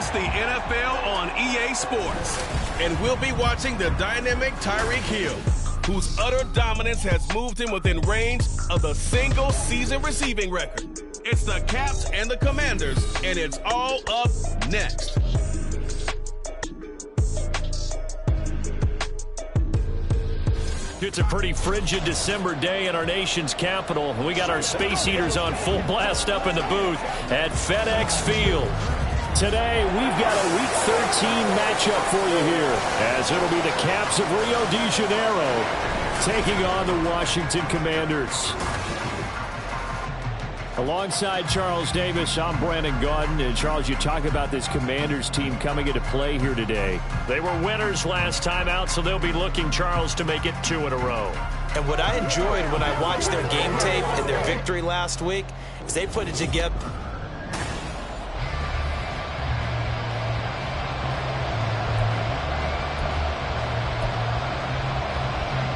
It's the NFL on EA Sports. And we'll be watching the dynamic Tyreek Hill, whose utter dominance has moved him within range of the single-season receiving record. It's the Caps and the Commanders, and it's all up next. It's a pretty frigid December day in our nation's capital. We got our space heaters on full blast up in the booth at FedEx Field. Today, we've got a Week 13 matchup for you here, as it'll be the Caps of Rio de Janeiro taking on the Washington Commanders. Alongside Charles Davis, I'm Brandon Gaudin. And Charles, you talk about this Commanders team coming into play here today. They were winners last time out, so they'll be looking, Charles, to make it 2 in a row. And what I enjoyed when I watched their game tape and their victory last week is they put it together.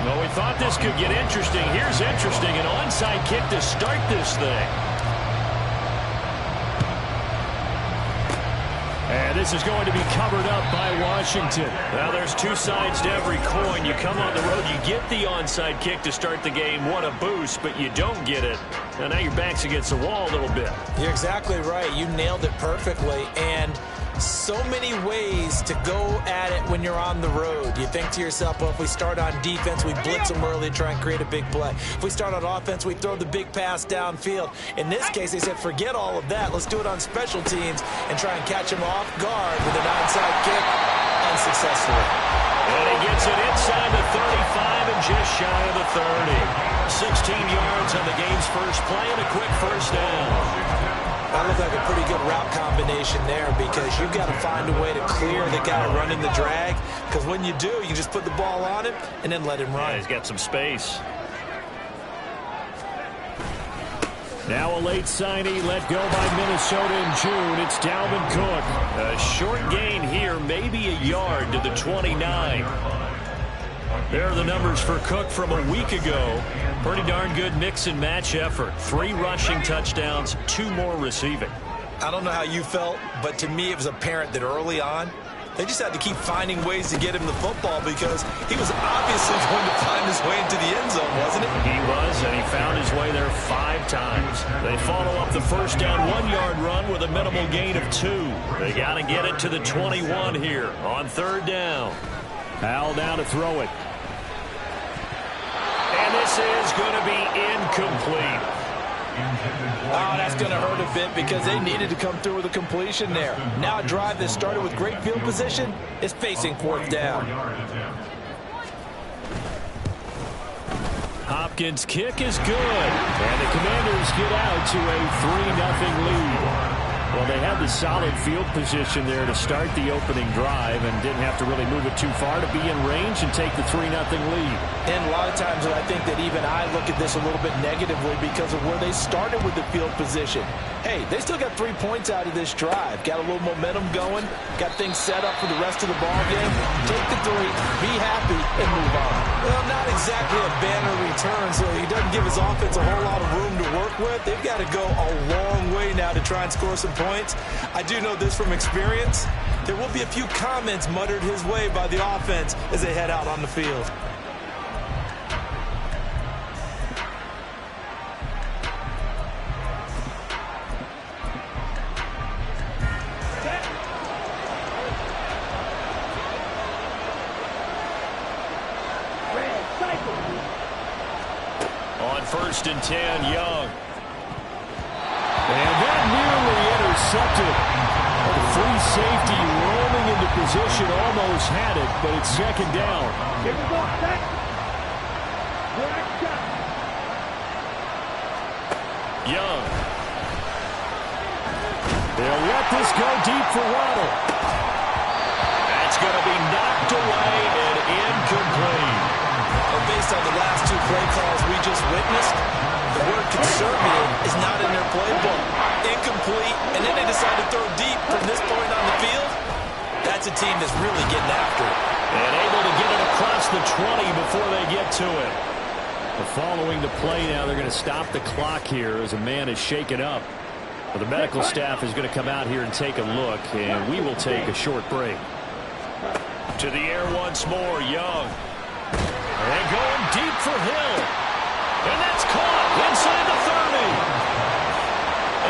Well, we thought this could get interesting. Here's interesting. An onside kick to start this thing. And this is going to be covered up by Washington. Now, there's 2 sides to every coin. You come on the road, you get the onside kick to start the game. What a boost, but you don't get it. And now your back's against the wall a little bit. You're exactly right. You nailed it perfectly. And so many ways to go at it when you're on the road. You think to yourself, well, if we start on defense, we blitz them early, try and create a big play. If we start on offense, we throw the big pass downfield. In this case, they said, forget all of that. Let's do it on special teams and try and catch them off guard with an onside kick unsuccessfully. And he gets it inside the 35 and just shy of the 30. 16 yards on the game's first play and a quick first down. That looked like a pretty good route combination there, because you've got to find a way to clear the guy running the drag, because when you do, you just put the ball on him and then let him run. Yeah, he's got some space. Now a late signee let go by Minnesota in June. It's Dalvin Cook. A short gain here, maybe a yard to the 29. There are the numbers for Cook from a week ago. Pretty darn good mix and match effort. 3 rushing touchdowns, 2 more receiving. I don't know how you felt, but to me it was apparent that early on, they just had to keep finding ways to get him the football, because he was obviously going to find his way into the end zone, wasn't it? He was, and he found his way there 5 times. They follow up the first down 1-yard run with a minimal gain of 2. They got to get it to the 21 here on 3rd down. Hal now to throw it. And this is going to be incomplete. Oh, that's going to hurt a bit, because they needed to come through with a completion there. Now a drive that started with great field position is facing 4th down. Hopkins' kick is good. And the Commanders get out to a 3-0 lead. Well, they had the solid field position there to start the opening drive and didn't have to really move it too far to be in range and take the 3-0 lead. And a lot of times I think that even I look at this a little bit negatively because of where they started with the field position. Hey, they still got 3 points out of this drive. Got a little momentum going. Got things set up for the rest of the ball game. Take the 3, be happy, and move on. Well, not exactly a banner return, so he doesn't give his offense a whole lot of room to work with. They've got to go a long way now to try and score some points. I do know this from experience. There will be a few comments muttered his way by the offense as they head out on the field. On 1st and 10, Young. And that nearly intercepted. The free safety rolling into position, almost had it, but it's 2nd down. Young. They'll let this go deep for Waddle. That's going to be knocked away and incomplete. Well, based on the last 2 play calls we just witnessed, the word conservative is not in their playbook. Incomplete, and then they decide to throw deep from this point on the field. That's a team that's really getting after it. And able to get it across the 20 before they get to it. Following the play now, they're going to stop the clock here as a man is shaken up. Well, the medical staff is going to come out here and take a look, and we will take a short break. To the air once more, Young. And going deep for Hill. And that's caught inside the 30.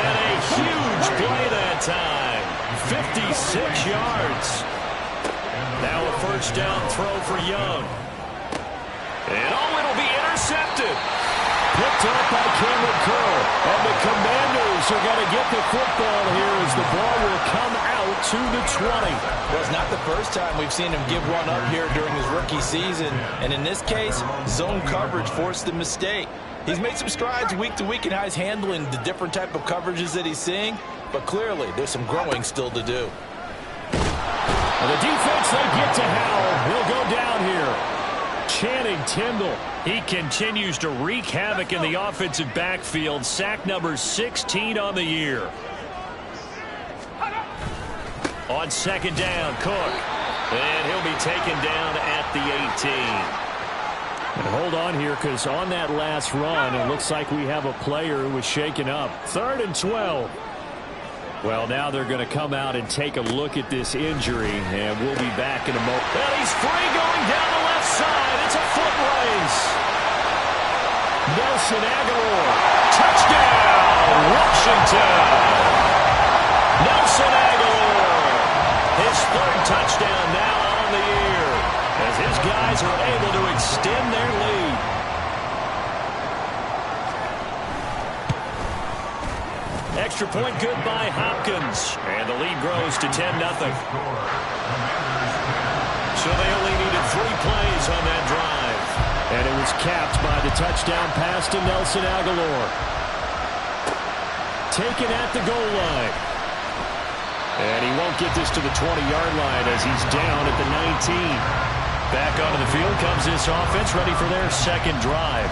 And a huge play that time. 56 yards. Now a first down throw for Young. And it'll be intercepted. Picked up by Cameron Curl. And the Commanders are going to get the football here as the ball will come out to the 20. Well, it's not the first time we've seen him give one up here during his rookie season. And in this case, zone coverage forced the mistake. He's made some strides week to week in how he's handling the different type of coverages that he's seeing. But clearly, there's some growing still to do. And the defense, they get to Howell. He'll go down here. Channing Tindall. He continues to wreak havoc in the offensive backfield. Sack number 16 on the year. On second down, Cook. And he'll be taken down at the 18. And hold on here, because on that last run, it looks like we have a player who was shaken up. 3rd and 12. Well, now they're going to come out and take a look at this injury, and we'll be back in a moment. And he's free going down the left side. It's a foot race. Nelson Aguilar. Touchdown, Washington. Nelson Aguilar. His 3rd touchdown now on the year, as his guys are able to extend their lead. Extra point good by Hopkins. And the lead grows to 10-0. So they only needed 3 plays on that drive. And it was capped by the touchdown pass to Nelson Aguilar. Taken at the goal line. And he won't get this to the 20-yard line as he's down at the 19. Back onto the field comes this offense, ready for their 2nd drive.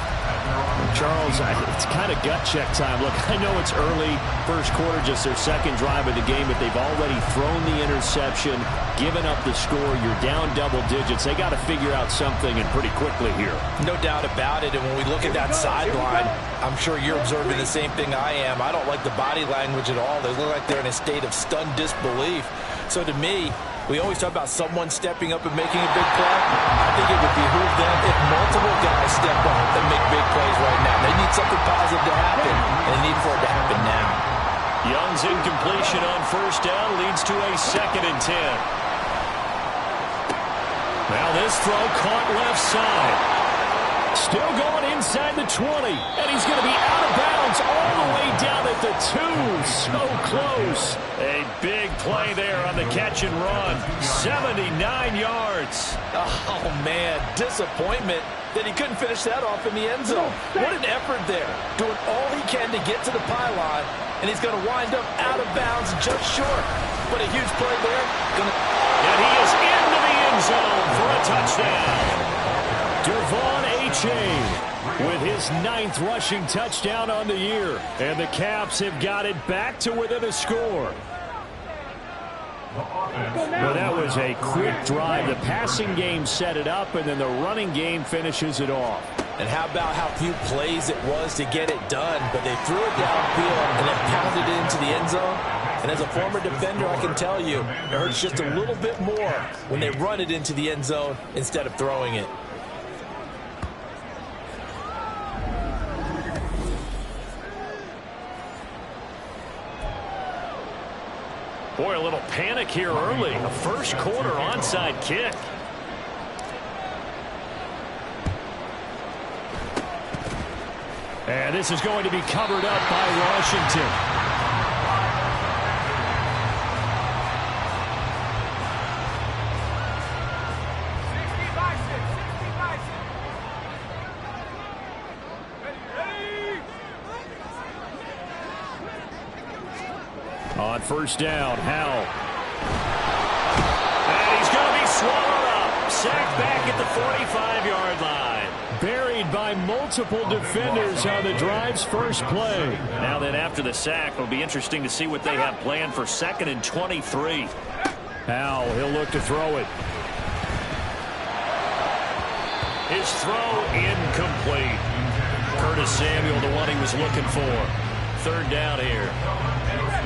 Charles, it's kind of gut check time. Look, I know it's early, first quarter, just their 2nd drive of the game, but they've already thrown the interception, given up the score. You're down double digits. They got to figure out something, and pretty quickly here. No doubt about it, and when we look at that sideline, I'm sure you're observing the same thing I am. I don't like the body language at all. They look like they're in a state of stunned disbelief. So to me, we always talk about someone stepping up and making a big play. I think it would behoove them if multiple guys step up and make big plays right now. They need something positive to happen, and they need for it to happen now. Young's incompletion on first down leads to a 2nd and 10. Now this throw caught left side. Still going inside the 20, and he's going to be out of bounds all the way down at the 2. So close. A big play there on the catch and run. 79 yards. Oh, man, disappointment that he couldn't finish that off in the end zone. What an effort there. Doing all he can to get to the pylon, and he's going to wind up out of bounds just short. But a huge play there. And he is into the end zone for a touchdown. Devon Achane with his 9th rushing touchdown on the year. And the Caps have got it back to within a score. Well, that was a quick drive. The passing game set it up, and then the running game finishes it off. And how about how few plays it was to get it done, but they threw it downfield and then pounded it into the end zone. And as a former defender, I can tell you, it hurts just a little bit more when they run it into the end zone instead of throwing it. Boy, a little panic here early. A first quarter onside kick. And this is going to be covered up by Washington. On first down, Howell. And he's going to be swallowed up. Sacked back at the 45-yard line. Buried by multiple defenders on the drive's first play. Now then, after the sack, it'll be interesting to see what they have planned for 2nd and 23. Howell, he'll look to throw it. His throw incomplete. Curtis Samuel, the one he was looking for. third down here.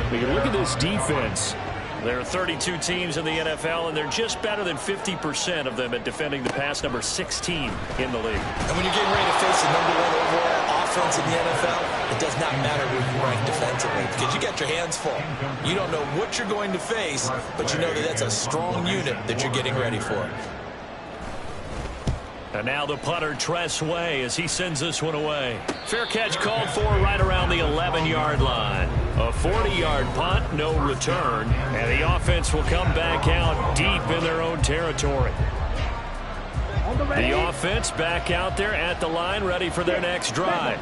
When you look at this defense, there are 32 teams in the NFL, and they're just better than 50% of them at defending the pass, number 16 in the league. And when you're getting ready to face the #1 overall offense in the NFL, it does not matter where you rank defensively because you got your hands full. You don't know what you're going to face, but you know that that's a strong unit that you're getting ready for. And now the punter, Tress Way, as he sends this one away. Fair catch called for right around the 11-yard line. A 40-yard punt, no return. And the offense will come back out deep in their own territory. The offense back out there at the line, ready for their next drive.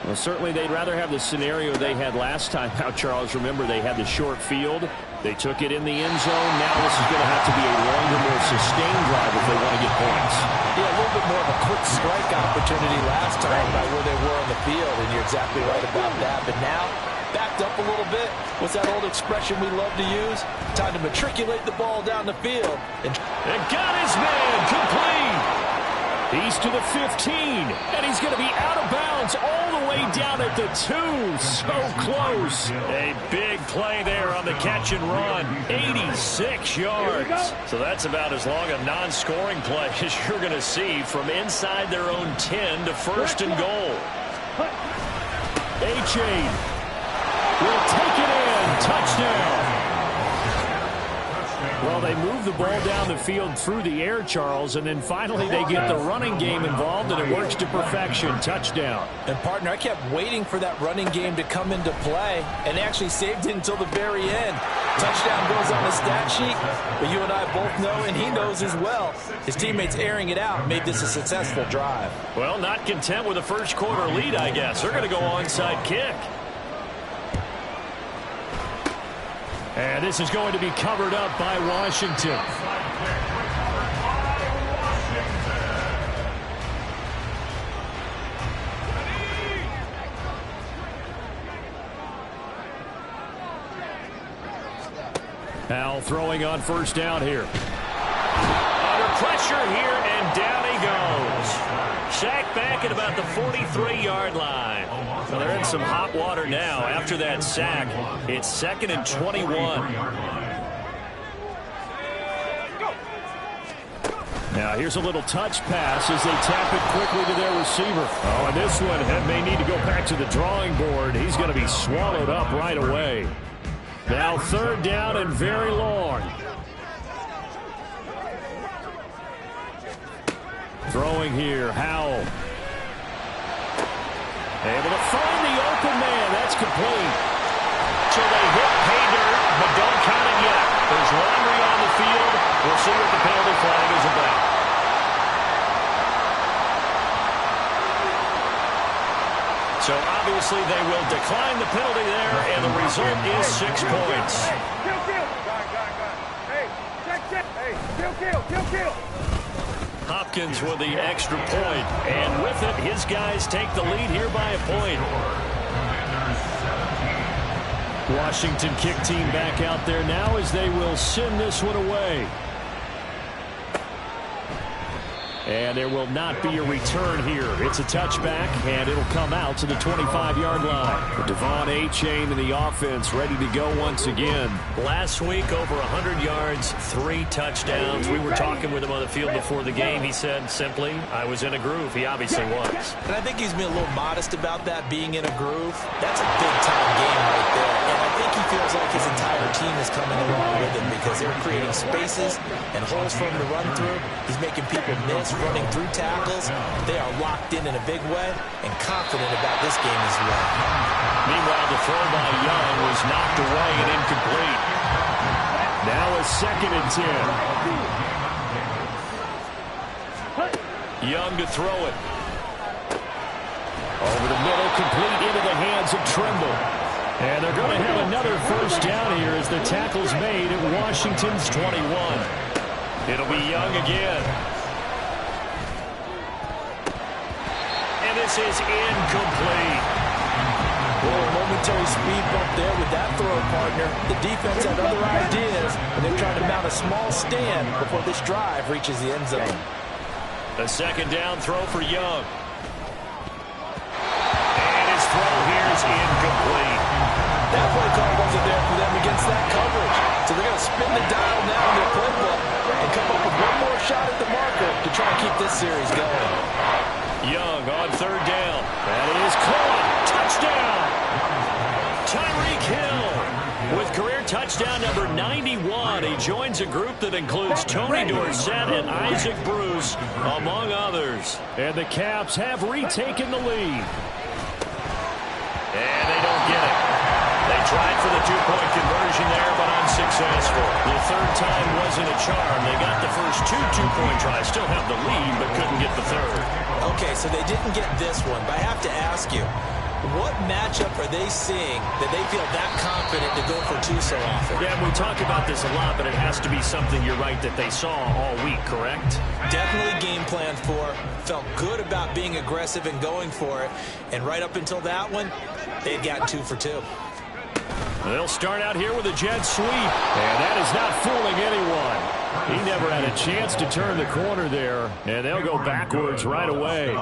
Well, certainly they'd rather have the scenario they had last time out, Charles. Remember, they had the short field. They took it in the end zone. Now this is going to have to be a longer, more sustained drive if they want to get points. Yeah, a little bit more of a quick strike opportunity last time by where they were on the field, and you're exactly right about that. But now, backed up a little bit. What's that old expression we love to use? Time to matriculate the ball down the field. And got his man complete. He's to the 15, and he's going to be out of bounds all the way down at the 2. So close. A big play there on the catch and run. 86 yards. So that's about as long a non-scoring play as you're going to see from inside their own 10 to first and goal. A-Chain will take it in. Touchdown. Well, they move the ball down the field through the air, Charles, and then finally they get the running game involved, and it works to perfection. Touchdown. And, partner, I kept waiting for that running game to come into play, and actually saved it until the very end. Touchdown goes on the stat sheet, but you and I both know, and he knows as well, his teammates airing it out made this a successful drive. Well, not content with a first-quarter lead, I guess. They're going to go onside kick. And this is going to be covered up by Washington. Now throwing on first down here. Under pressure here, and down he goes. Sacked back at about the 43-yard line. Well, they're in some hot water now. After that sack, it's 2nd and 21. Now here's a little touch pass as they tap it quickly to their receiver. Oh, and this one may need to go back to the drawing board. He's going to be swallowed up right away. Now 3rd down and very long. Throwing here, Howell. Able to find the open man. That's complete. So they hit pay dirt, but don't count it yet. There's laundry on the field. We'll see what the penalty flag is about. So obviously they will decline the penalty there, and the result is 6 points. Hopkins with the extra point, and with it, his guys take the lead here by a point. Washington kick team back out there now as they will send this one away. And there will not be a return here. It's a touchback, and it'll come out to the 25-yard line. Devon A-Chain and the offense ready to go once again. Last week, over 100 yards, 3 touchdowns. We were talking with him on the field before the game. He said simply, I was in a groove. He obviously was. And I think he's being a little modest about that, being in a groove. That's a big-time game right there. And I think he feels like his entire team is coming along with him because they're creating spaces and holes for him to run through. He's making people miss, running through tackles. They are locked in a big way and confident about this game as well. Meanwhile, the throw by Young was knocked away and incomplete. Now a 2nd and 10. Young to throw it. Over the middle, complete into the hands of Trimble. And they're going to have another first down here as the tackle's made at Washington's 21. It'll be Young again. This is incomplete. Well, a momentary speed bump there with that throw, partner. The defense had other ideas, and they're trying to mount a small stand before this drive reaches the end zone. A 2nd down throw for Young. And his throw here is incomplete. That play call wasn't there for them against that coverage. So they're going to spin the dial now in their playbook and come up with one more shot at the marker to try and keep this series going. Young on third down. That is caught. Touchdown. Tyreek Hill with career touchdown number 91. He joins a group that includes Tony Dorsett and Isaac Bruce, among others. And the Caps have retaken the lead. And they don't get it. They tried for the two-point conversion there, but unsuccessful. The third time wasn't a charm. They got the first two-point tries. Still have the lead, but couldn't get the third. Okay, so they didn't get this one, but I have to ask you, what matchup are they seeing that they feel that confident to go for two so often? Yeah, we talk about this a lot, but it has to be something, you're right, that they saw all week, correct? Definitely game plan for, felt good about being aggressive and going for it, and right up until that one, they'd gotten 2 for 2. They'll start out here with a jet sweep, and that is not fooling anyone. He never had a chance to turn the corner there, and they'll go backwards right away.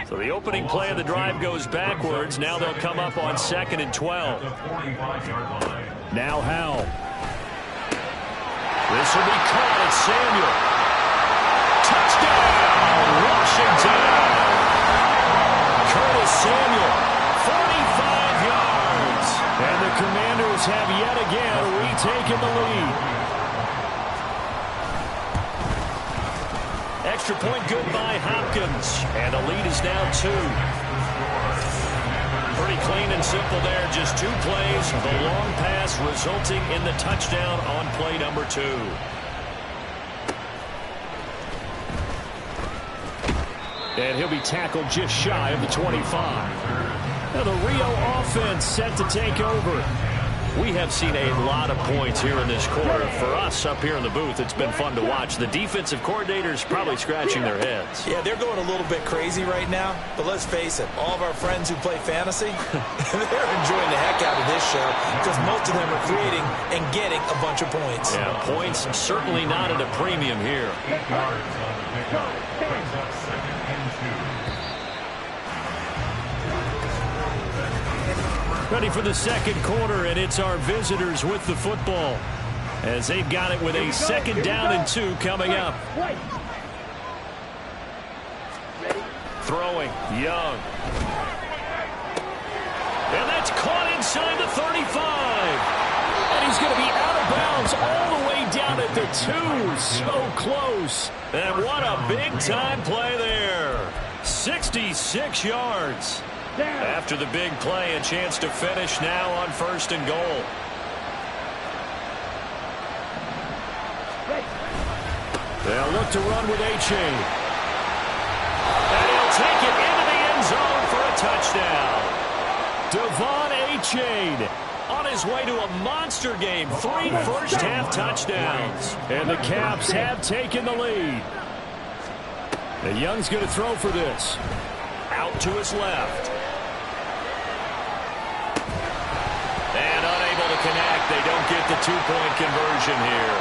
So the opening play of the drive goes backwards. Now they'll come up on 2nd and 12. Now Howell. This will be caught at Samuel. Touchdown, Washington. Curtis Samuel, 45 yards. And the Commanders have yet again retaken the lead. Extra point good by Hopkins. And the lead is now 2. Pretty clean and simple there. Just 2 plays. The long pass resulting in the touchdown on play number 2. And he'll be tackled just shy of the 25. Now the Rio offense set to take over. We have seen a lot of points here in this quarter. For us up here in the booth, it's been fun to watch. The defensive coordinators probably scratching their heads. Yeah, they're going a little bit crazy right now. But let's face it, all of our friends who play fantasy, they're enjoying the heck out of this show because most of them are creating and getting a bunch of points. Yeah, points certainly not at a premium here. Ready for the second quarter, and it's our visitors with the football as they've got it with a 2nd down and 2 coming up. Throwing, Young. And that's caught inside the 35. And he's going to be out of bounds all the way down at the 2. So close. And what a big-time play there. 66 yards. After the big play, a chance to finish now on 1st and goal. They'll look to run with A-Chain. And he'll take it into the end zone for a touchdown. Devon A-Chain on his way to a monster game. 3 first-half touchdowns. And the Caps have taken the lead. And Young's going to throw for this. Out to his left. And unable to connect. They don't get the 2-point conversion here.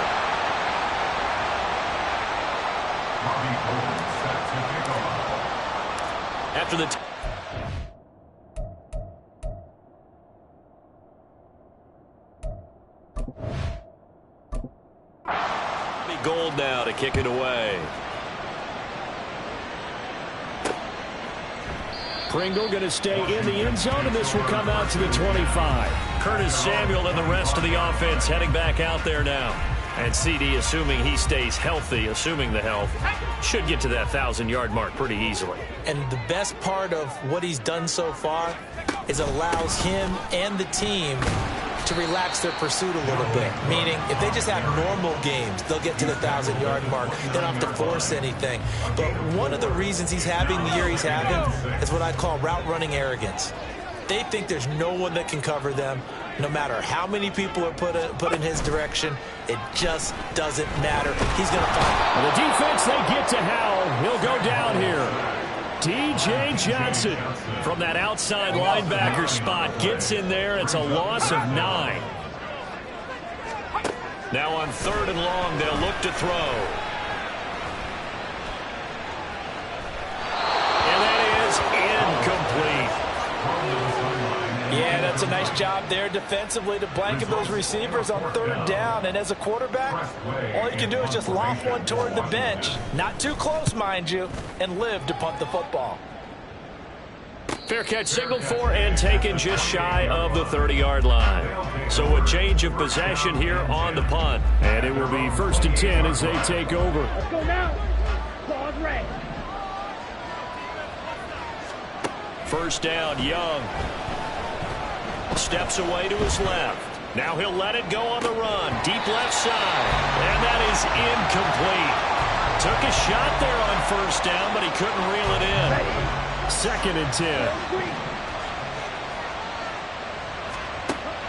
After the Gold now to kick it away. Pringle going to stay in the end zone, and this will come out to the 25. Curtis Samuel and the rest of the offense heading back out there now. And CD, assuming he stays healthy, assuming the health, should get to that 1,000-yard mark pretty easily. And the best part of what he's done so far is allows him and the team to relax their pursuit a little bit. Meaning, if they just have normal games, they'll get to the 1,000-yard mark. They don't have to force anything. But one of the reasons he's having the year he's having is what I call route running arrogance. They think there's no one that can cover them. No matter how many people are put in his direction, it just doesn't matter. He's going to find the defense, they get to Howell. He'll go down here. DJ Johnson from that outside linebacker spot gets in there. It's a loss of 9. Now on 3rd and long, they'll look to throw. And that is incomplete. That's a nice job there defensively to blanket those receivers on 3rd down. And as a quarterback, all you can do is just loft one toward the bench. Not too close, mind you, and live to punt the football. Fair catch signaled for and taken just shy of the 30-yard line. So a change of possession here on the punt. And it will be 1st and 10 as they take over. Let's go now. Pause red. 1st down, Young. Steps away to his left. Now he'll let it go on the run. Deep left side. And that is incomplete. Took a shot there on 1st down, but he couldn't reel it in. 2nd and 10.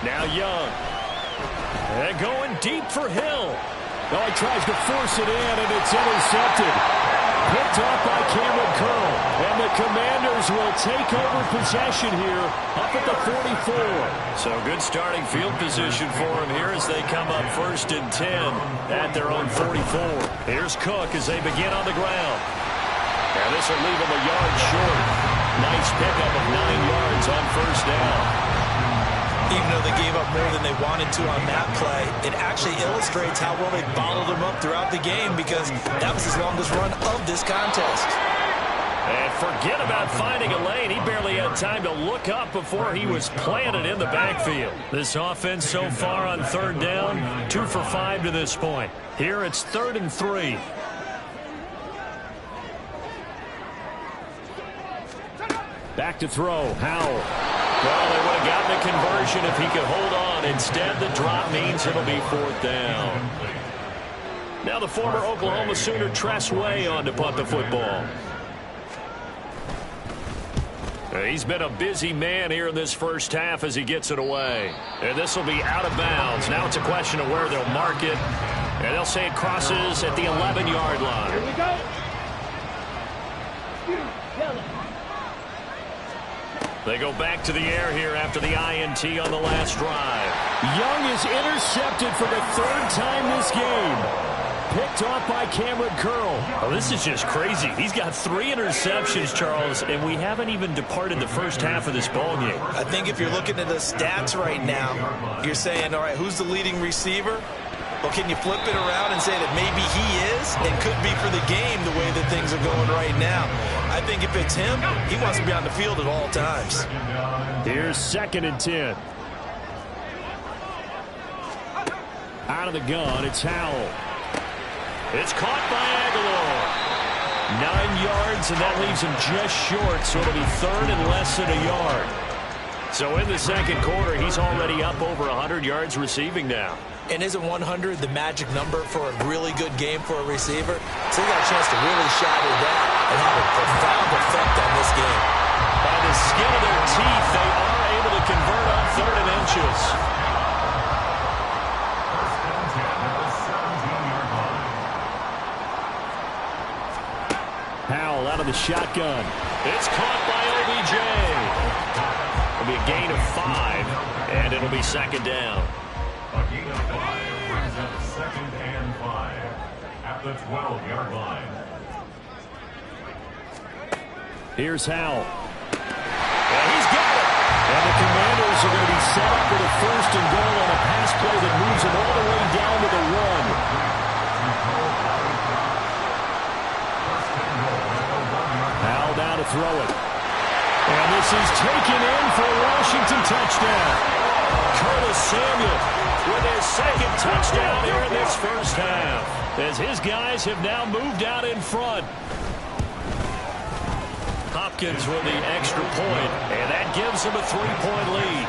Now Young. And going deep for Hill. Oh, he tries to force it in, and it's intercepted. Picked off by Cameron Curl. And the Commanders will take over possession here up at the 44. So good starting field position for him here as they come up 1st and 10 at their own 44. Here's Cook as they begin on the ground. And this will leave him a yard short. Nice pickup of 9 yards on 1st down. Even though they gave up more than they wanted to on that play, it actually illustrates how well they bottled them up throughout the game because that was his longest run of this contest. And forget about finding a lane. He barely had time to look up before he was planted in the backfield. This offense so far on 3rd down, 2 for 5 to this point. Here it's 3rd and 3. Back to throw. Howell. Well, they would have gotten a conversion if he could hold on. Instead, the drop means it'll be 4th down. Now the former Oklahoma Sooner Tress Way on to punt the football. He's been a busy man here in this 1st half as he gets it away. And this will be out of bounds. Now it's a question of where they'll mark it. And they'll say it crosses at the 11-yard line. Here we go. They go back to the air here after the INT on the last drive. Young is intercepted for the 3rd time this game. Picked off by Cameron Curl. Oh, this is just crazy. He's got 3 interceptions, Charles, and we haven't even departed the 1st half of this ballgame. I think if you're looking at the stats right now, you're saying, all right, who's the leading receiver? Well, can you flip it around and say that maybe he is and could be for the game the way that things are going right now? I think if it's him, he wants to be on the field at all times. Here's 2nd and 10. Out of the gun, it's Howell. It's caught by Aguilar. 9 yards, and that leaves him just short, so it'll be 3rd and less than a yard. So in the 2nd quarter, he's already up over 100 yards receiving now. And isn't 100 the magic number for a really good game for a receiver? So he got a chance to really shatter that and have a profound effect on this game. By the skin of their teeth, they are able to convert on 3rd and inches. Howell out of the shotgun. It's caught by OBJ. It'll be a gain of 5, and it'll be 2nd down. A gain of 5 brings up 2nd and 5 at the 12-yard line. Here's Howell. And he's got it. And the Commanders are going to be set up with a 1st and goal on a pass play that moves them all the way down to the 1. Howell down to throw it. And this is taken in for a Washington touchdown. Curtis Samuel with his 2nd touchdown here in this 1st half, as his guys have now moved out in front. Hopkins with the extra point, and that gives him a 3-point lead.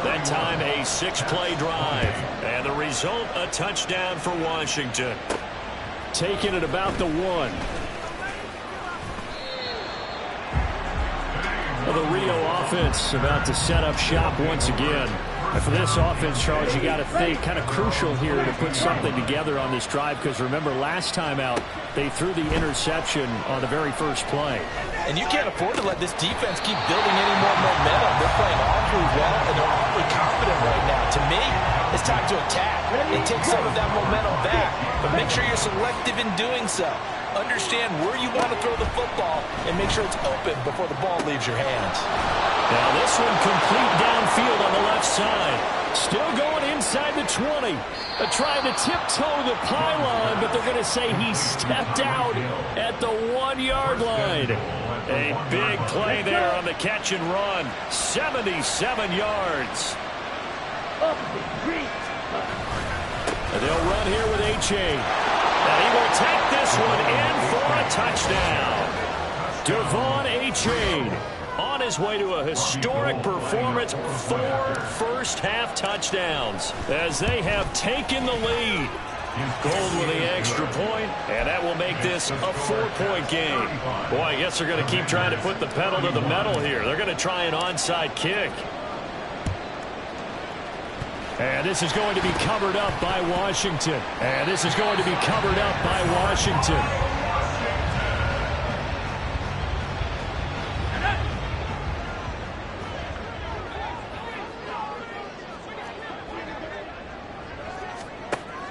That time a 6-play drive, and the result a touchdown for Washington. Taken at about the 1. Well, the Rio offense about to set up shop once again. And for this offense, Charles, you got to think kind of crucial here to put something together on this drive, because remember last time out they threw the interception on the very first play. And you can't afford to let this defense keep building any more momentum. They're playing awfully well, and they're awfully confident right now. To me, it's time to attack and take some of that momentum back, but make sure you're selective in doing so. Understand where you want to throw the football and make sure it's open before the ball leaves your hands. Now this one complete downfield on the left side. Still going inside the 20. Trying to tiptoe the pylon, but they're going to say he stepped out at the 1-yard line. A big play there on the catch and run. 77 yards. And they'll run here with H.A. And he will take this one in for a touchdown. Devon H.A. on his way to a historic performance, 4 first-half touchdowns as they have taken the lead. Gold with the extra point, and that will make this a 4-point game. Boy, I guess they're going to keep trying to put the pedal to the metal here. They're going to try an onside kick. And this is going to be covered up by Washington. And this is going to be covered up by Washington.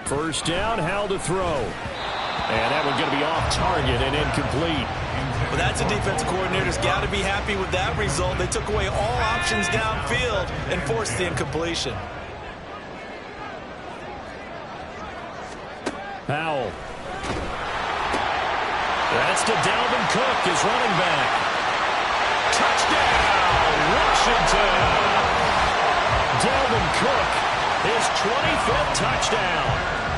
First down, Howell to throw. And that one's going to be off target and incomplete. Well, that's a defensive coordinator's got to be happy with that result. They took away all options downfield and forced the incompletion. Howell. That's to Dalvin Cook, his running back. Touchdown, Washington. Dalvin Cook, his 25th touchdown.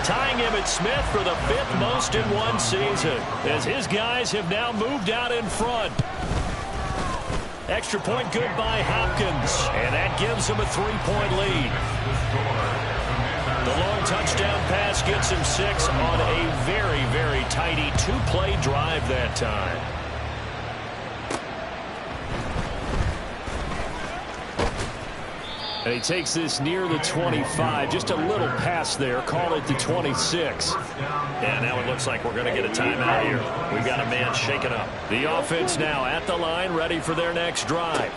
Tying Emmitt Smith for the 5th most in one season, as his guys have now moved out in front. Extra point good by Hopkins, and that gives him a 3-point lead. The long touchdown pass gets him 6 on a very, very tidy 2-play drive that time. And he takes this near the 25. Just a little pass there. Call it the 26. And now it looks like we're going to get a timeout here. We've got a man shaken up. The offense now at the line, ready for their next drive.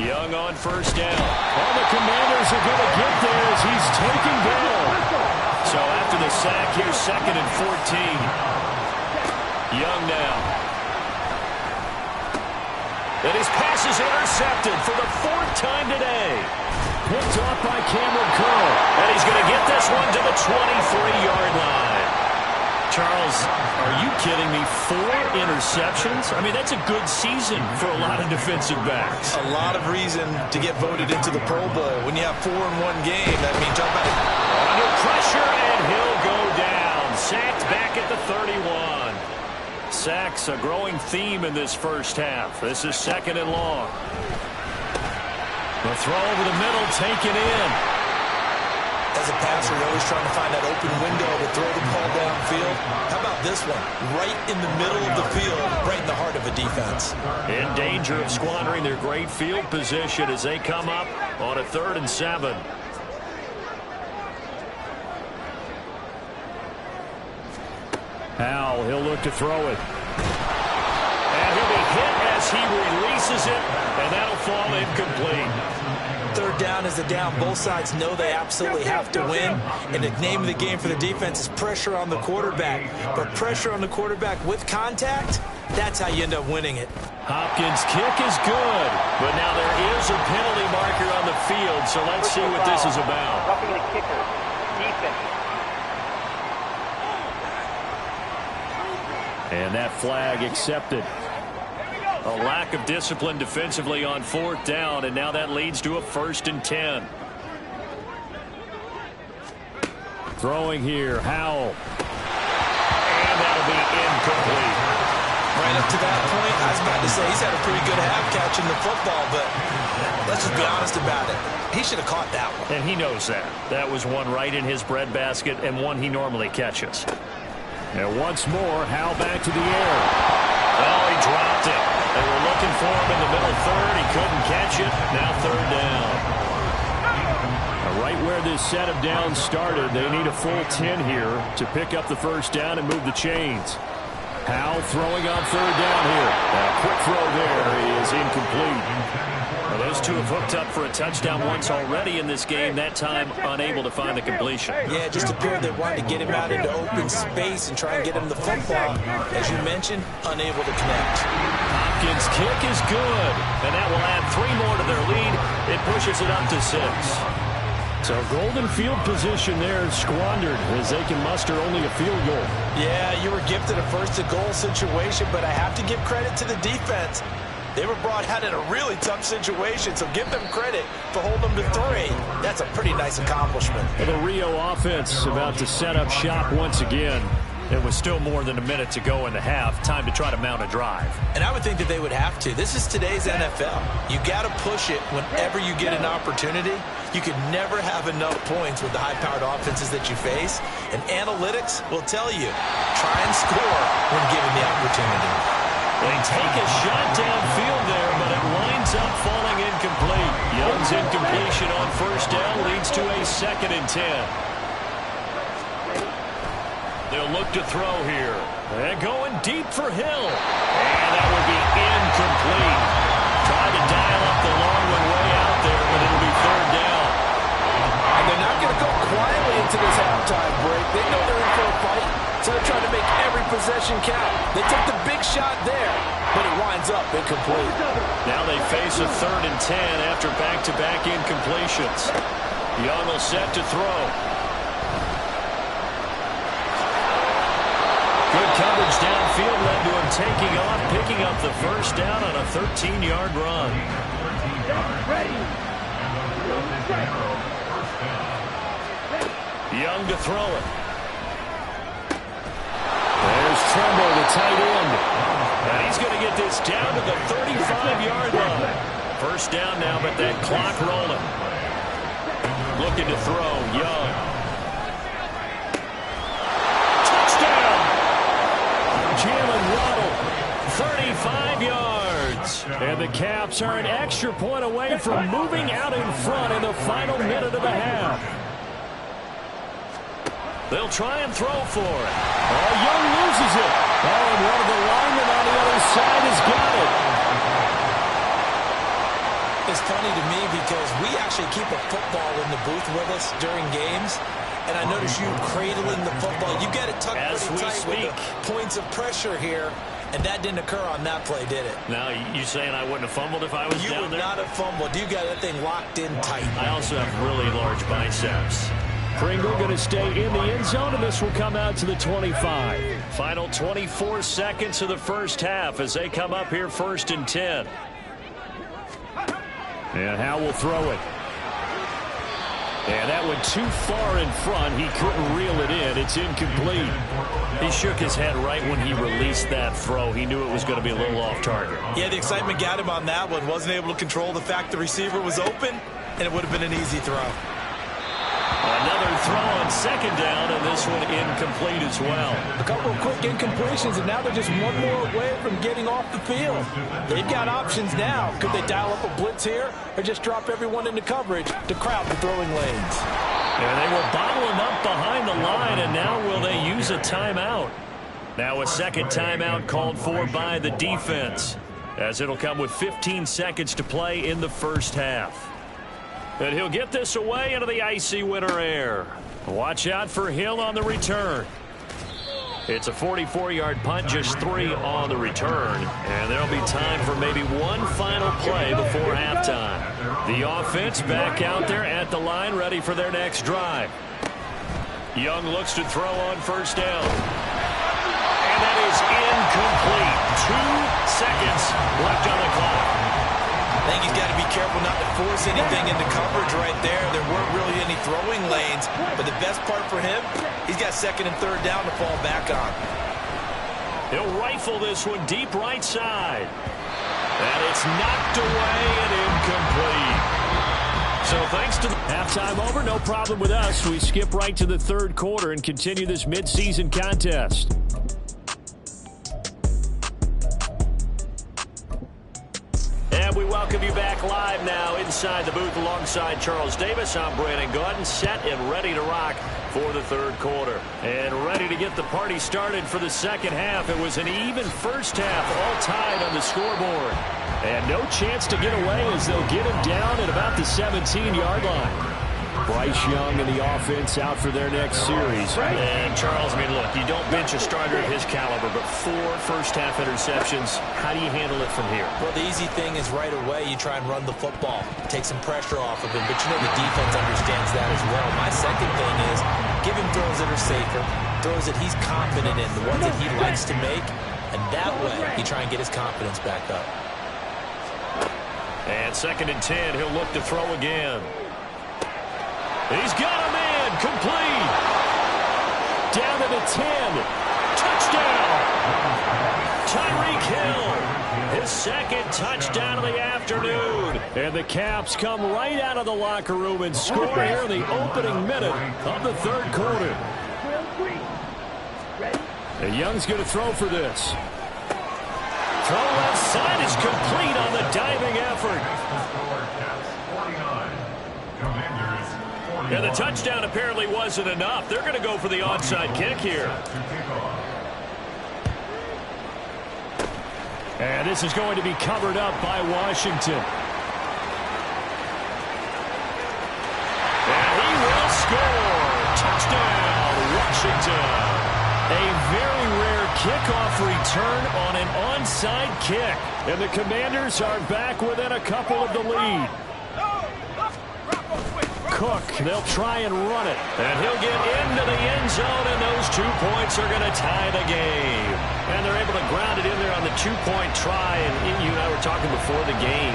Young on first down. All the Commanders are going to get there as he's taking down. So after the sack, here's 2nd and 14. Young now. And his pass is intercepted for the 4th time today. Picked off by Cameron Curl. And he's going to get this one to the 23-yard line. Charles, are you kidding me? 4 interceptions? I mean, that's a good season for a lot of defensive backs. A lot of reason to get voted into the Pro Bowl. When you have 4 in one game, I mean, talk about it. Under pressure, and he'll go down. Sacked back at the 31. Sacks, a growing theme in this first half. This is 2nd and long. The throw over the middle, taken in. As a passer, you're always trying to find that open window to throw the ball downfield. How about this one? Right in the middle of the field, right in the heart of a defense. In danger of squandering their great field position as they come up on a 3rd and 7. Howell, he'll look to throw it. And he'll be hit as he releases it, and that'll fall incomplete. 3rd down is the down. Both sides know they absolutely have to win. And the name of the game for the defense is pressure on the quarterback. But pressure on the quarterback with contact, that's how you end up winning it. Hopkins' kick is good, but now there is a penalty marker on the field, so let's see what this is about. Roughing the kicker. Defense. And that flag accepted. A lack of discipline defensively on 4th down, and now that leads to a 1st and 10. Throwing here, Howell. And that'll be incomplete. Right up to that point, I was about to say he's had a pretty good half catching the football, but let's just be honest about it. He should have caught that one. And he knows that. That was one right in his breadbasket and one he normally catches. And once more, Howell back to the air. Oh, he dropped it. They were looking for him in the middle 3rd. He couldn't catch it. Now 3rd down. Now right where this set of downs started, they need a full 10 here to pick up the first down and move the chains. Howell throwing on 3rd down here. A quick throw there is incomplete. Well, Those two have hooked up for a touchdown once already in this game, that time unable to find the completion. Yeah, it just appeared they wanted to get him out into open space and try and get him the football. As you mentioned, unable to connect. Hopkins' kick is good, and that will add 3 more to their lead. It pushes it up to 6. So golden field position there squandered as they can muster only a field goal. Yeah, you were gifted a first-and-goal situation, but I have to give credit to the defense. They were brought out in a really tough situation, so give them credit for holding them to 3. That's a pretty nice accomplishment. The Rio offense about to set up shop once again. It was still more than a minute to go in the half. Time to try to mount a drive. And I would think that they would have to. This is today's NFL. You got to push it whenever you get an opportunity. You can never have enough points with the high-powered offenses that you face. And analytics will tell you, try and score when given the opportunity. They take a shot downfield there, but it winds up falling incomplete. Young's incompletion on first down leads to a 2nd and 10. They'll look to throw here. They're going deep for Hill. And that will be incomplete. Tried to dial up the long one way out there, but it'll be 3rd down. And they're not going to go quietly into this halftime break. They know they're in for a fight, so they're trying to make every possession count. They took the big shot there, but it winds up incomplete. Now they face a 3rd and 10 after back-to-back incompletions. Young will set to throw. Good coverage downfield led to him taking off, picking up the first down on a 13-yard run. Young to throw it. There's Trumbo, the tight end. And he's going to get this down to the 35-yard line. First down now, but that clock rolling. Looking to throw, Young. Jalen Waddle, 35 yards. And the Caps are an extra point away from moving out in front in the final minute of the half. They'll try and throw for it. Oh, Young loses it. Oh, and one of the linemen on the other side has got it. It's funny to me because we actually keep a football in the booth with us during games. And I notice you cradling the football. You got it tucked pretty tight with the points of pressure here. And that didn't occur on that play, did it? Now, you saying I wouldn't have fumbled if I was down there? You would not have fumbled. You got that thing locked in tight. I also have really large biceps. Pringle going to stay in the end zone, and this will come out to the 25. Final 24 seconds of the first half as they come up here 1st and 10. And Howe will throw it. And that went too far in front. He couldn't reel it in. It's incomplete. He shook his head right when he released that throw. He knew it was going to be a little off target. Yeah, the excitement got him on that one. Wasn't able to control the fact the receiver was open, and it would have been an easy throw. Another throw on 2nd down, and this one incomplete as well. A couple of quick incompletions, and now they're just one more away from getting off the field. They've got options now. Could they dial up a blitz here or just drop everyone into coverage to crowd the throwing lanes? And they were bottling up behind the line, and now will they use a timeout? Now a 2nd timeout called for by the defense, as it'll come with 15 seconds to play in the first half. And he'll get this away into the icy winter air. Watch out for Hill on the return. It's a 44-yard punt, just 3 on the return. And there'll be time for maybe one final play before halftime. The offense back out there at the line, ready for their next drive. Young looks to throw on first down. And that is incomplete. 2 seconds left on the clock. I think he's got to be careful not to force anything into coverage right there. There weren't really any throwing lanes, but the best part for him, he's got 2nd and 3rd down to fall back on. He'll rifle this one deep right side. And it's knocked away and incomplete. So thanks to halftime over, no problem with us. We skip right to the 3rd quarter and continue this midseason contest. And we welcome you back live now inside the booth alongside Charles Davis. I'm Brandon Gaudin, set and ready to rock for the third quarter. And ready to get the party started for the second half. It was an even first half, all tied on the scoreboard. And no chance to get away as they'll get him down at about the 17-yard line. Bryce Young and the offense out for their next series. And Charles, I mean, look, you don't bench a starter of his caliber, but 4 first-half interceptions. How do you handle it from here? Well, the easy thing is right away you try and run the football, take some pressure off of him, but you know the defense understands that as well. My second thing is give him throws that are safer, throws that he's confident in, the ones that he likes to make, and that way you try and get his confidence back up. And 2nd and 10, he'll look to throw again. He's got a man, complete. Down to the 10. Touchdown. Tyreek Hill, his 2nd touchdown of the afternoon. And the Caps come right out of the locker room and score here in the opening minute of the third quarter. And Young's going to throw for this. Throw left side is complete on the diving effort. And the touchdown apparently wasn't enough. They're going to go for the onside kick here. And this is going to be covered up by Washington. And he will score. Touchdown, Washington. A very rare kickoff return on an onside kick. And the Commanders are back within a couple of the lead. Cook, they'll try and run it. And he'll get into the end zone, and those 2 points are going to tie the game. And they're able to ground it in there on the 2-point try. And you and I were talking before the game.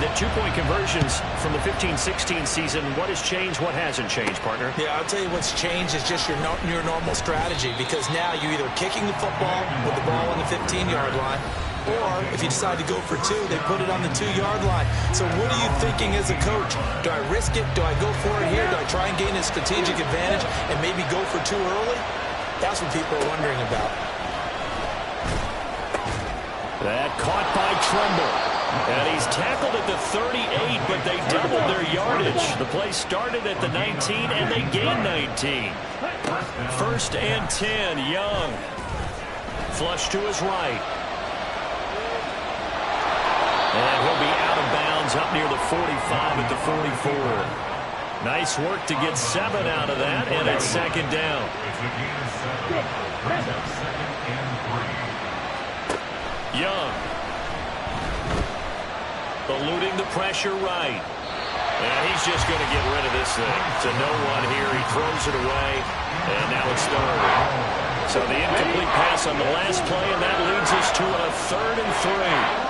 The 2-point conversions from the 15-16 season, what has changed, what hasn't changed, partner? Yeah, I'll tell you what's changed is just your normal strategy, because now you're either kicking the football with the ball on the 15-yard line, or if you decide to go for 2, they put it on the 2-yard line. So what are you thinking as a coach? Do I risk it? Do I go for it here? Do I try and gain a strategic advantage and maybe go for 2 early? That's what people are wondering about. That caught by Tremble. And he's tackled at the 38, but they doubled their yardage. The play started at the 19, and they gained 19. 1st and 10, Young. Flush to his right. And he'll be out of bounds up near the 45 at the 44. Nice work to get 7 out of that, and it's 2nd down. Young. Eluding the pressure right. And he's just going to get rid of this thing. To no one here. He throws it away. And now it's 3rd. So the incomplete pass on the last play, and that leads us to a 3rd and 3.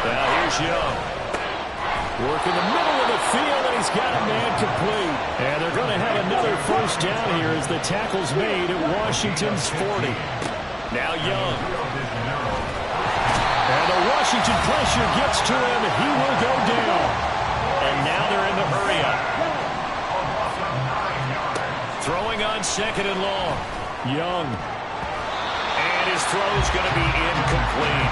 Now here's Young. Working the middle of the field, and he's got a man complete. And they're going to have another 1st down here as the tackle's made at Washington's 40. Now Young. And the Washington pressure gets to him. He will go down. And now they're in the hurry-up. Throwing on 2nd and long. Young. And his throw is going to be incomplete.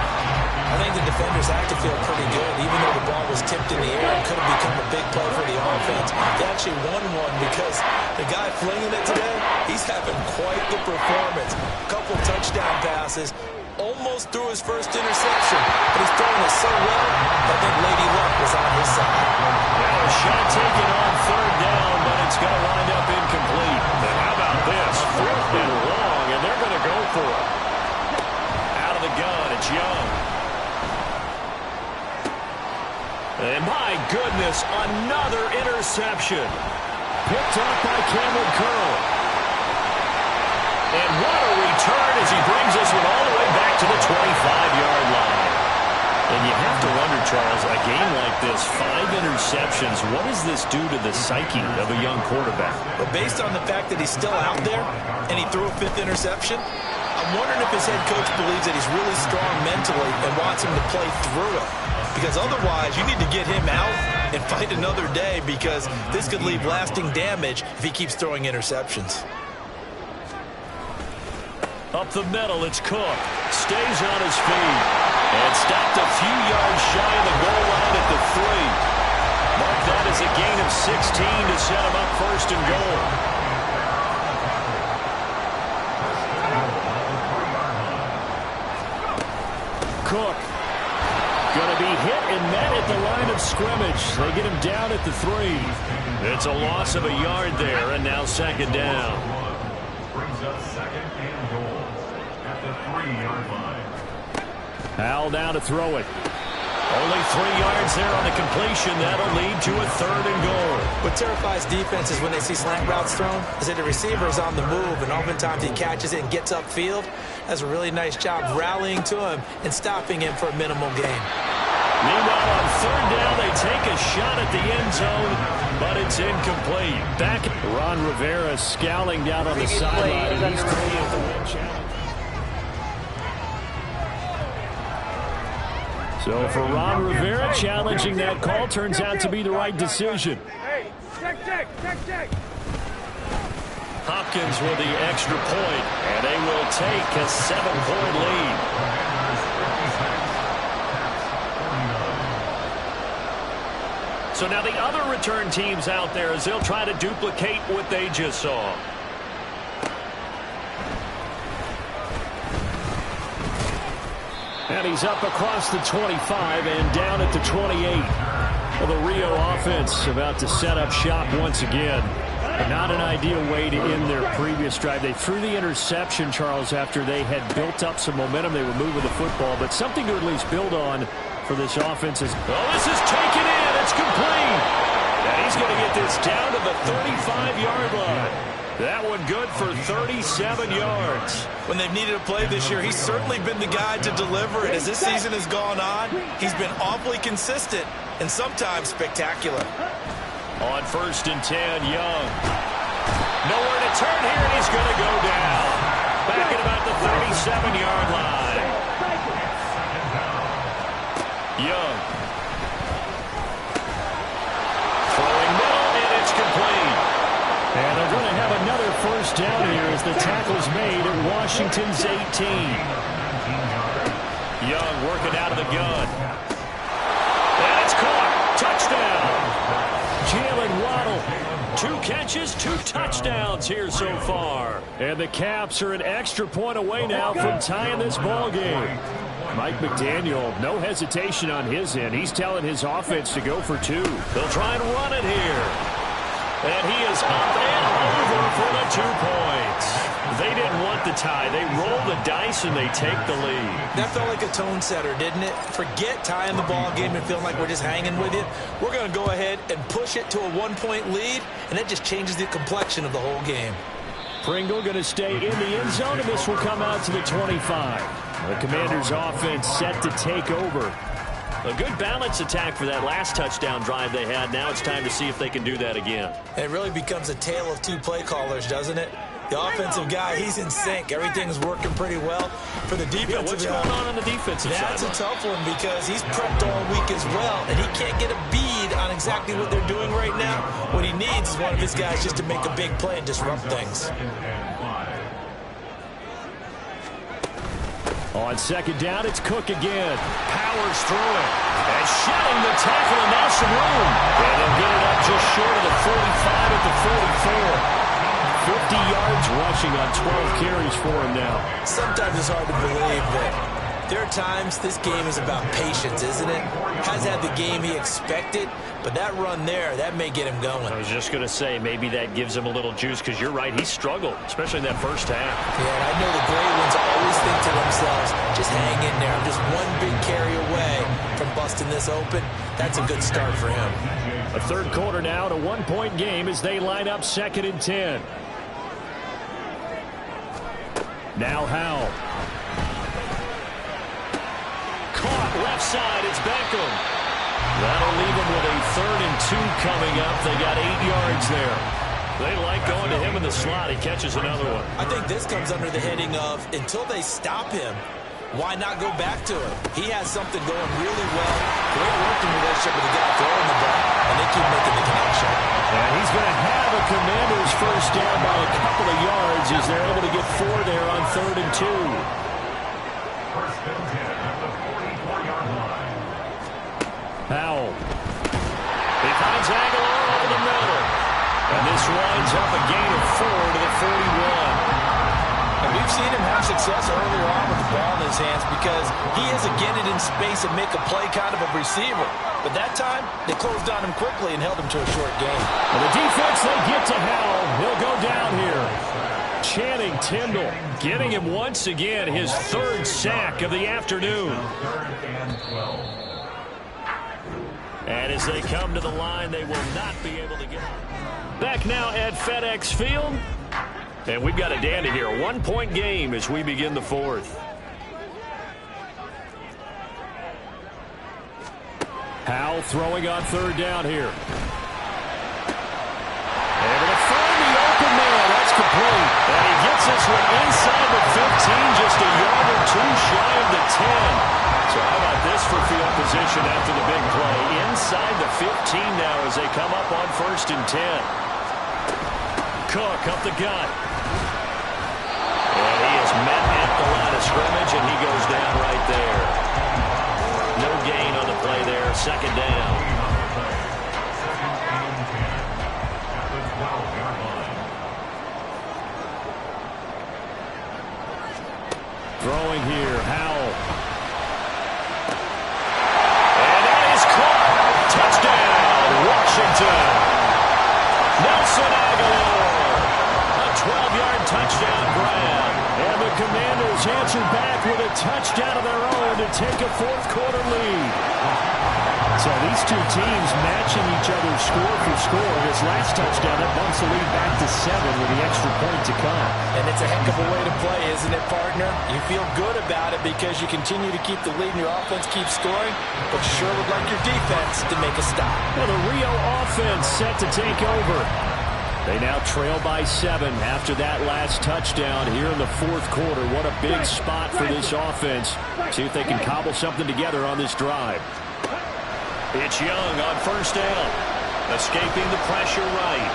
I think the defenders have to feel pretty good, even though the ball was tipped in the air and could have become a big play for the offense. They actually won one because the guy flinging it today, he's having quite the performance. Couple touchdown passes. Almost threw his 1st interception, but he's throwing it so well, I think Lady Luck was on his side. Now a shot taken on 3rd down, but it's going to wind up incomplete. And how about this? 4th and long, and they're going to go for it. Out of the gun, it's Young. And my goodness, another interception. Picked up by Cameron Curl. And what a return as he brings us all the way back to the 25-yard line. And you have to wonder, Charles, a game like this, 5 interceptions, what does this do to the psyche of a young quarterback? But based on the fact that he's still out there and he threw a 5th interception, I'm wondering if his head coach believes that he's really strong mentally and wants him to play through it. Because otherwise, you need to get him out and fight another day, because this could leave lasting damage if he keeps throwing interceptions. Up the middle, it's Cook. Stays on his feet. And stopped a few yards shy of the goal line at the 3. Mark that as a gain of 16 to set him up 1st and goal. Cook. Going to be hit and met at the line of scrimmage. They get him down at the 3. It's a loss of a yard there, and now second down. Brings up second and goal at the 3-yard line. Howell now to throw it. Only 3 yards there on the completion. That'll lead to a 3rd and goal. What terrifies defenses when they see slant routes thrown is that the receiver is on the move, and oftentimes he catches it and gets upfield. Does a really nice job rallying to him and stopping him for a minimal gain. Meanwhile, on 3rd down, they take a shot at the end zone, but it's incomplete. Back, Ron Rivera scowling down on the sideline, and he's creating the win challenge. So for Ron Rivera, challenging that call turns out to be the right decision. Hey, check. Hopkins with the extra point, and they will take a 7-point lead. So now the other return teams out there as they'll try to duplicate what they just saw. And he's up across the 25 and down at the 28. Well, the Rio offense about to set up shop once again. Not an ideal way to end their previous drive. They threw the interception, Charles, after they had built up some momentum. They were moving the football, but something to at least build on for this offense is... Oh, this is taken in. It's complete. And he's going to get this down to the 35-yard line. That one good for 37 yards. When they've needed a play this year, he's certainly been the guy to deliver it. As this season has gone on, he's been awfully consistent and sometimes spectacular. On 1st and 10, Young. Nowhere to turn here, and he's going to go down. Back at about the 37-yard line. Young. Throwing middle, and it's complete. And they're going to have another 1st down here as the tackle's made at Washington's 18. Young working out of the gun. And it's caught. Touchdown. Jalen Waddle, 2 catches, 2 touchdowns here so far. And the Caps are an extra point away now from tying this ball game. Mike McDaniel, no hesitation on his end. He's telling his offense to go for 2. They'll try and run it here. And he is up and over for the 2 points. They didn't want the tie. They roll the dice and they take the lead. That felt like a tone setter, didn't it? Forget tying the ball game and feeling like we're just hanging with you. We're going to go ahead and push it to a 1-point lead, and that just changes the complexion of the whole game. Pringle going to stay in the end zone, and this will come out to the 25. The Commanders' offense set to take over. A good balance attack for that last touchdown drive they had. Now it's time to see if they can do that again. And it really becomes a tale of 2 play callers, doesn't it? The offensive guy, he's in sync. Everything's working pretty well. For the defensive guy, what's going on the defensive side? That's a tough one because he's prepped all week as well, and he can't get a bead on exactly what they're doing right now. What he needs is one of his guys just to make a big play and disrupt things. On 2nd down, it's Cook again. Powers through it. And shedding the tackle, and now some room. And they'll get it up just short of the 45 at the 44. 50 yards rushing on 12 carries for him now. Sometimes it's hard to believe that there are times this game is about patience, isn't it? Has had the game he expected, but that run there, that may get him going. I was just going to say, maybe that gives him a little juice, because you're right, he struggled, especially in that first half. Yeah, and I know the great ones always think to themselves, just hang in there. I'm just one big carry away from busting this open. That's a good start for him. A 3rd quarter now, to 1-point game as they line up 2nd and 10. Now Howell. Caught left side, it's Beckham. That'll leave him with a 3rd and 2 coming up. They got 8 yards there. They like going to him in the slot. He catches another one. I think this comes under the heading of, until they stop him, why not go back to him? He has something going really well. Great working relationship with the guy throwing the ball, and they keep making the connection. And he's going to have a Commanders 1st down by a couple of yards as they're able to get 4 there on 3rd and 2. 1st and 10 at the 44-yard line. Howell. He finds Aguilar over the middle. And this winds up a gain of 4 to the 41. A We've seen him have success earlier on with the ball in his hands because he is a get it in space and make a play kind of a receiver. But that time, they closed on him quickly and held him to a short gain. And the defense, they get to Howell. He'll go down here. Channing Tindall getting him once again, his third sack of the afternoon. And as they come to the line, they will not be able to get back now at FedEx Field. And we've got a dandy here. 1-point game as we begin the fourth. Howell throwing on third down here. Able to find the open man. That's complete. And he gets this one inside the 15, just a yard or two shy of the 10. So how about this for field position after the big play? Inside the 15 now as they come up on 1st and 10. Cook up the gut. And he is met at the line of scrimmage, and he goes down right there. No gain on the play there. 2nd down. Throwing here, Howell. And that is caught. Touchdown, Washington. Nelson Aguilar. A 12-yard touchdown grab. And the Commanders answer back with a touchdown of their own to take a 4th quarter lead. So these two teams matching each other score for score. His last touchdown, that bumps the lead back to 7 with the extra point to come. And it's a heck of a way to play, isn't it, partner? You feel good about it because you continue to keep the lead and your offense keeps scoring, but you sure would like your defense to make a stop. Well, the Rio offense set to take over. They now trail by 7 after that last touchdown here in the 4th quarter. What a big spot for this offense. See if they can cobble something together on this drive. It's Young on 1st down. Escaping the pressure right.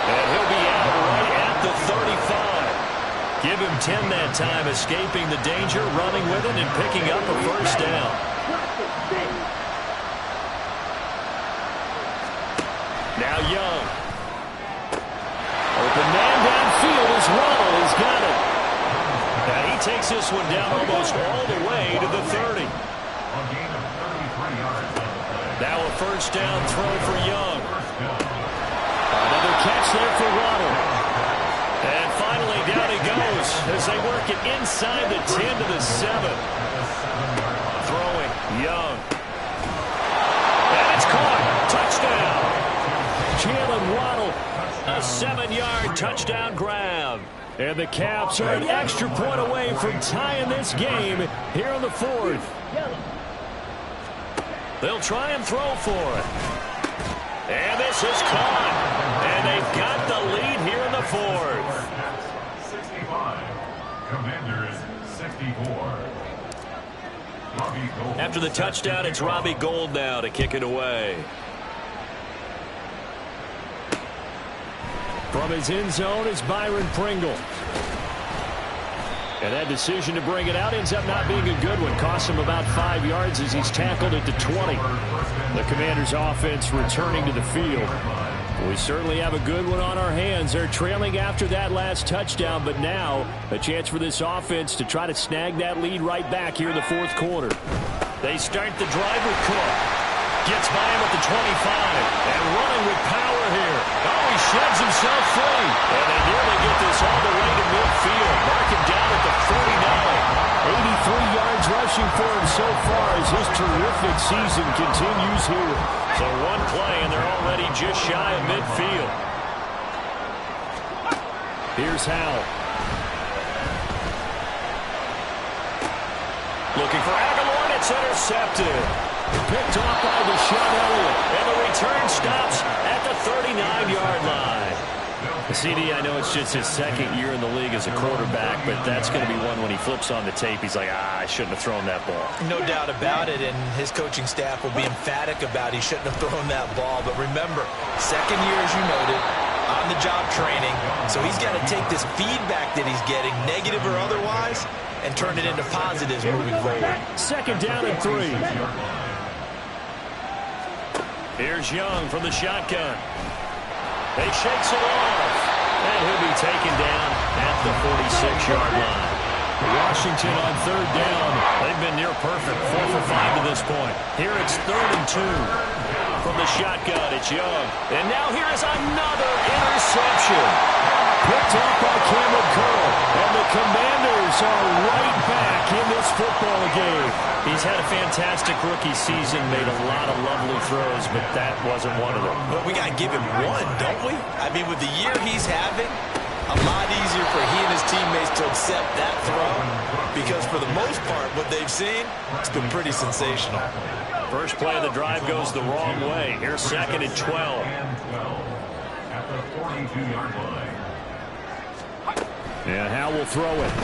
And he'll be out right at the 35. Give him 10 that time, escaping the danger, running with it, and picking up a 1st down. Now Young. Open man downfield is Waddle. He's got it. And he takes this one down almost all the way to the 30. Now a 1st down throw for Young. Another catch there for Waddle. And finally down he goes as they work it inside the 10 to the 7. Throwing Young. And it's caught. Touchdown. Jalen Waddle. A 7-yard touchdown grab. And the Caps are an extra point away from tying this game here in the 4th. They'll try and throw for it. And this is caught. And they've got the lead here in the 4th. 65. Commanders 64. After the touchdown, it's Robbie Gould now to kick it away. From his end zone is Byron Pringle. And that decision to bring it out ends up not being a good one. Costs him about 5 yards as he's tackled at the 20. The Commanders' offense returning to the field. We certainly have a good one on our hands. They're trailing after that last touchdown, but now a chance for this offense to try to snag that lead right back here in the 4th quarter. They start the drive with Cook. Gets by him at the 25. And running with power here. Oh, he sheds himself free. And they nearly get this all the way to midfield. Mark him down at the 49. 83 yards rushing for him so far as his terrific season continues here. So one play and they're already just shy of midfield. Here's Howell. Looking for Aguilar. It's intercepted. Picked off by Deshaun Elliott. And the return stops at the 39-yard line. CD, I know it's just his 2nd year in the league as a quarterback, but that's going to be one when he flips on the tape. He's like, I shouldn't have thrown that ball. No doubt about it, and his coaching staff will be emphatic about he shouldn't have thrown that ball. But remember, 2nd year, as you noted, on-the-job training. So he's got to take this feedback that he's getting, negative or otherwise, and turn it into positives moving forward. 2nd down and 3. Here's Young from the shotgun. He shakes it off. And he'll be taken down at the 46-yard line. Washington on third down. They've been near perfect, 4 for 5 to this point. Here it's 3rd and 2. From the shotgun, it's Young. And now here is another interception. Picked up by Cameron Curl. And the Commanders are right back in this football game. He's had a fantastic rookie season, made a lot of lovely throws, but that wasn't one of them. But we got to give him one, don't we? I mean, with the year he's having, a lot easier for he and his teammates to accept that throw, because for the most part, what they've seen, it's been pretty sensational. First play of the drive goes the wrong way. Here's 2nd and 12. At the 42-yard line. And Howe will throw it.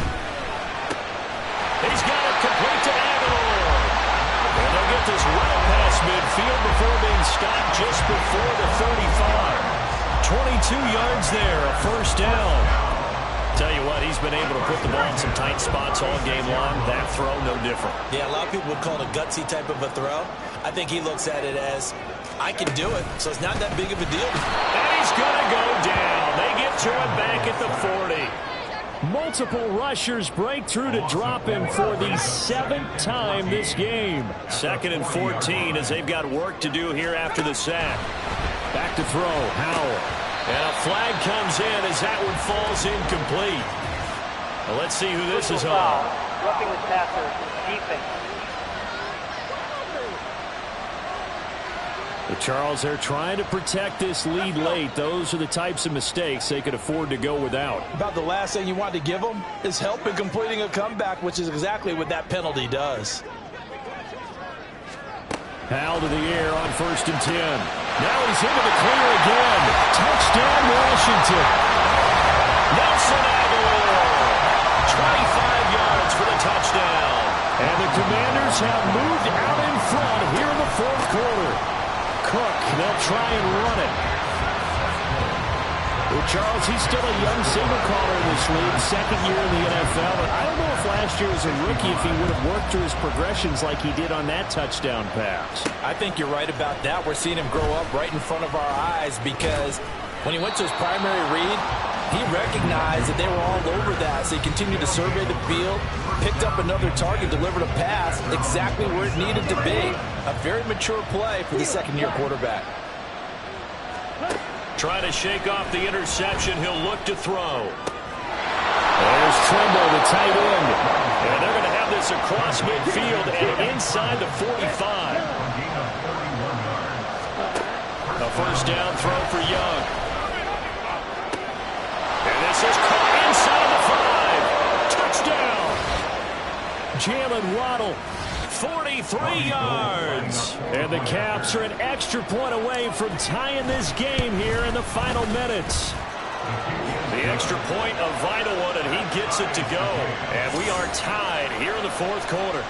He's got it complete to Aguilar. And they'll get this well past midfield before being stopped just before the 35. 22 yards there, a first down. Tell you what, he's been able to put the ball in some tight spots all game long. That throw, no different. Yeah, a lot of people would call it a gutsy type of a throw. I think he looks at it as, I can do it, so it's not that big of a deal. And he's going to go down. They get to him back at the 40. Multiple rushers break through to drop him for the 7th time this game. 2nd and 14 as they've got work to do here after the sack. Back to throw, Howell. And a flag comes in as that one falls incomplete. Well, let's see who this is on. Roughing the passer, defense. But Charles, they're trying to protect this lead late. Those are the types of mistakes they could afford to go without. About the last thing you want to give them is help in completing a comeback, which is exactly what that penalty does. Howell to the air on 1st and 10. Now he's into the clear again. Touchdown, Washington. Nelson Aguilar. 25 yards for the touchdown. And the Commanders have moved out in front here in the 4th quarter. Cook, they'll try and run it. Well, Charles, he's still a young signal caller in this league, 2nd year in the NFL. But I don't know if last year as a rookie, if he would have worked through his progressions like he did on that touchdown pass. I think you're right about that. We're seeing him grow up right in front of our eyes, because when he went to his primary read, he recognized that they were all over that. So he continued to survey the field, picked up another target, delivered a pass exactly where it needed to be. A very mature play for the 2nd-year quarterback. Trying to shake off the interception. He'll look to throw. There's Trimble, the tight end. And they're going to have this across midfield and inside the 45. A first down throw for Young. And this is caught inside the 5. Touchdown. Jalen Waddle. 43 yards. And the Caps are an extra point away from tying this game here in the final minutes. The extra point, a vital one, and he gets it to go. And we are tied here in the 4th quarter.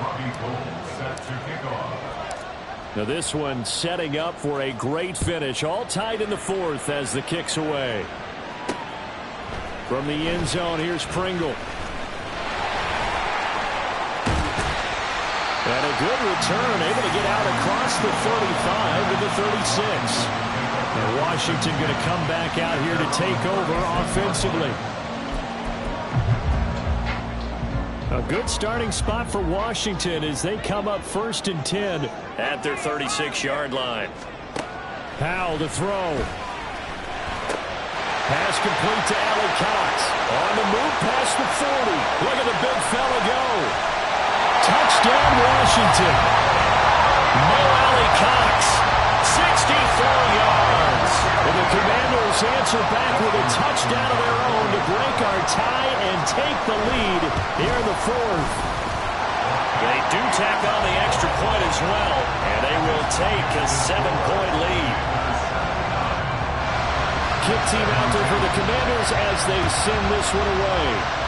Robbie Gould set to kick off. Now this one setting up for a great finish. All tied in the 4th as the kick's away. From the end zone, here's Pringle. And a good return, able to get out across the 35 to the 36. And Washington going to come back out here to take over offensively. A good starting spot for Washington as they come up 1st and 10 at their 36-yard line. Powell to throw. Pass complete to Allie Cox. On the move past the 40. Look at the big fella go. Touchdown, Washington. Mo Allie Cox, 64 yards. And the Commanders answer back with a touchdown of their own to break our tie and take the lead here in the 4th. They do tack on the extra point as well, and they will take a 7-point lead. Kick team out there for the Commanders as they send this one away.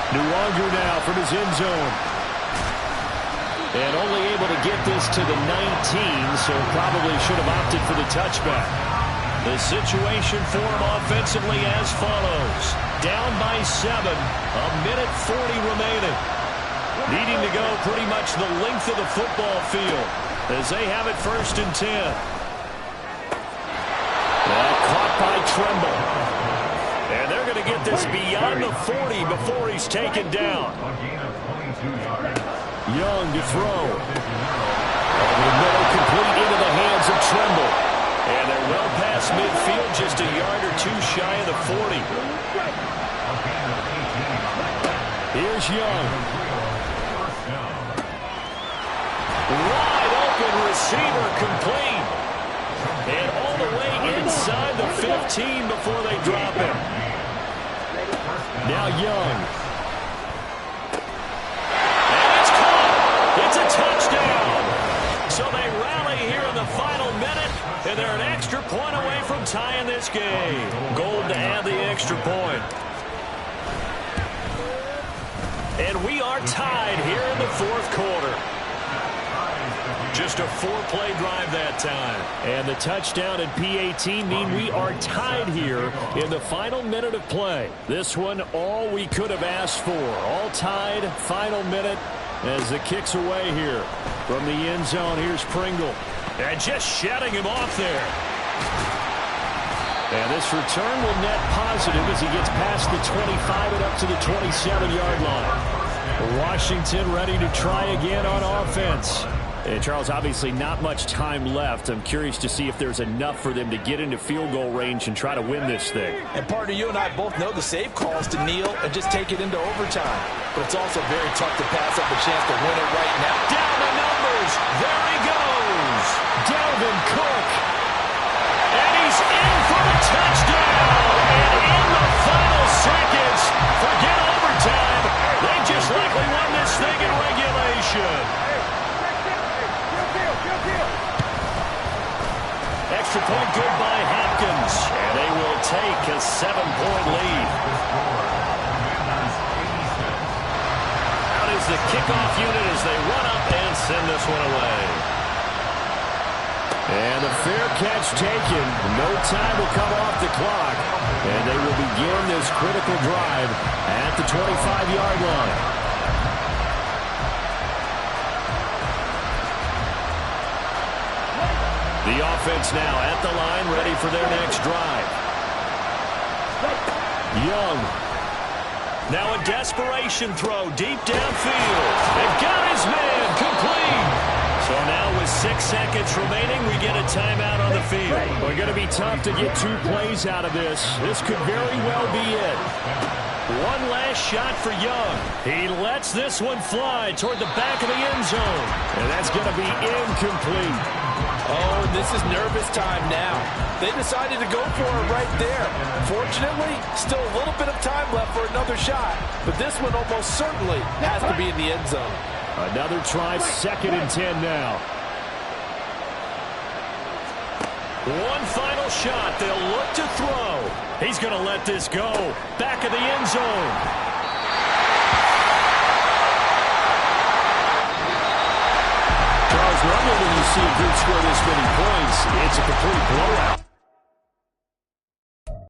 Nuwanger now from his end zone. And only able to get this to the 19, so probably should have opted for the touchback. The situation for him offensively as follows. Down by 7, a minute 40 remaining. Needing to go pretty much the length of the football field as they have it 1st and 10. tremble. And they're going to get this beyond the 40 before he's taken down. Young to throw. Over the middle, complete into the hands of Tremble. And they're well past midfield, just a yard or two shy of the 40. Here's Young. Wide open receiver complete. And all the way inside the 15 before they drop him. Now Young. And it's caught. It's a touchdown. So they rally here in the final minute, and they're an extra point away from tying this game. Gold to add the extra point. And we are tied here in the fourth quarter. Just a 4-play drive that time. And the touchdown and PAT mean we are tied here in the final minute of play. This one, all we could have asked for. All tied, final minute as the kick's away here. From the end zone, here's Pringle. And just shutting him off there. And this return will net positive as he gets past the 25 and up to the 27-yard line. Washington ready to try again on offense. And Charles, obviously not much time left. I'm curious to see if there's enough for them to get into field goal range and try to win this thing. And partner, you and I both know the save calls to kneel and just take it into overtime. But it's also very tough to pass up a chance to win it right now. Down the numbers. There he goes. Dalvin Cook. And he's in for the touchdown. And in the final seconds, forget overtime. They just likely won this thing in regulation. Extra point good by Hopkins. And they will take a 7-point lead. Out is the kickoff unit as they run up and send this one away. And the fair catch taken. No time will come off the clock. And they will begin this critical drive at the 25-yard line. The offense now at the line, ready for their next drive. Young. Now a desperation throw deep downfield. They've got his man complete. So now with 6 seconds remaining, we get a timeout on the field. We're going to be tough to get 2 plays out of this. This could very well be it. One last shot for Young. He lets this one fly toward the back of the end zone. And that's going to be incomplete. Oh, this is nervous time now. They decided to go for it right there. Fortunately, still a little bit of time left for another shot. But this one almost certainly has to be in the end zone. Another try, 2nd and 10 now. One final shot. They'll look to throw. He's going to let this go. Back of the end zone. Normally when you see a group score this many points, it's a complete blowout.